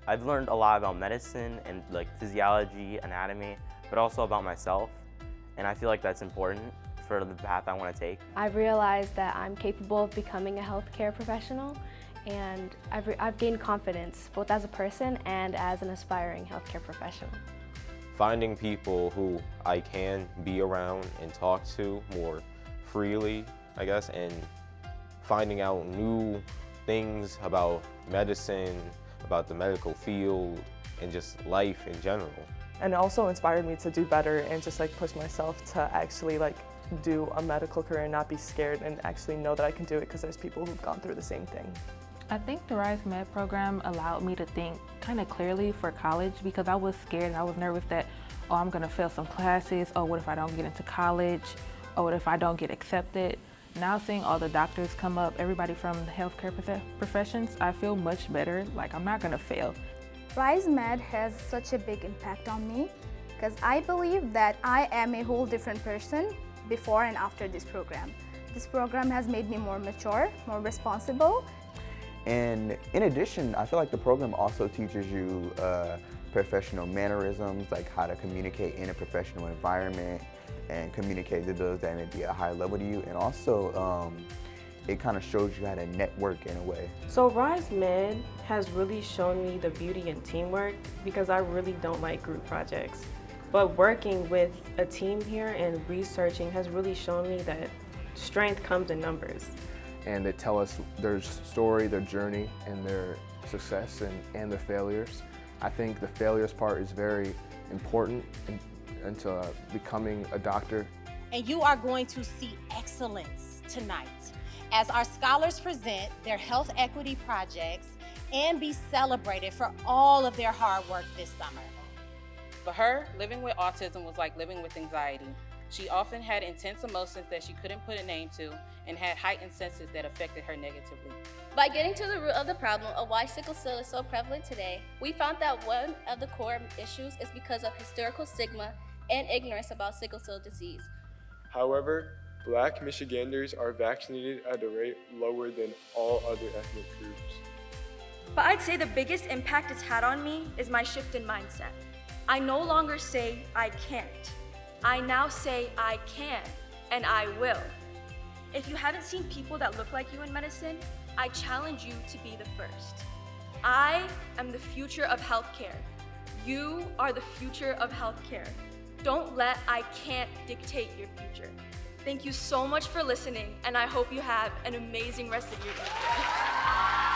I've learned a lot about medicine and like physiology, anatomy, but also about myself. And I feel like that's important for the path I want to take. I've realized that I'm capable of becoming a healthcare professional, and I've gained confidence both as a person and as an aspiring healthcare professional. Finding people who I can be around and talk to more freely, I guess, and finding out new things about medicine, about the medical field, and just life in general. And it also inspired me to do better and just like push myself to actually like do a medical career and not be scared and actually know that I can do it because there's people who've gone through the same thing. I think the RYSE MED program allowed me to think kind of clearly for college because I was scared and I was nervous that, oh, I'm gonna fail some classes, oh, what if I don't get into college, or what if I don't get accepted. Now seeing all the doctors come up, everybody from the healthcare professions, I feel much better, like I'm not gonna fail. RYSE MED has such a big impact on me because I believe that I am a whole different person before and after this program. This program has made me more mature, more responsible. And in addition, I feel like the program also teaches you professional mannerisms, like how to communicate in a professional environment and communicate to those that may be at a higher level to you. And also, it kind of shows you how to network in a way. So RYSE MED has really shown me the beauty in teamwork because I really don't like group projects. But working with a team here and researching has really shown me that strength comes in numbers. And they tell us their story, their journey, and their success and their failures. I think the failures part is very important into becoming a doctor. And you are going to see excellence tonight as our scholars present their health equity projects and be celebrated for all of their hard work this summer. For her, living with autism was like living with anxiety. She often had intense emotions that she couldn't put a name to and had heightened senses that affected her negatively. By getting to the root of the problem of why sickle cell is so prevalent today, we found that one of the core issues is because of historical stigma and ignorance about sickle cell disease. However, Black Michiganders are vaccinated at a rate lower than all other ethnic groups. But I'd say the biggest impact it's had on me is my shift in mindset. I no longer say I can't. I now say I can, and I will. If you haven't seen people that look like you in medicine, I challenge you to be the first. I am the future of healthcare. You are the future of healthcare. Don't let I can't dictate your future. Thank you so much for listening, and I hope you have an amazing rest of your evening.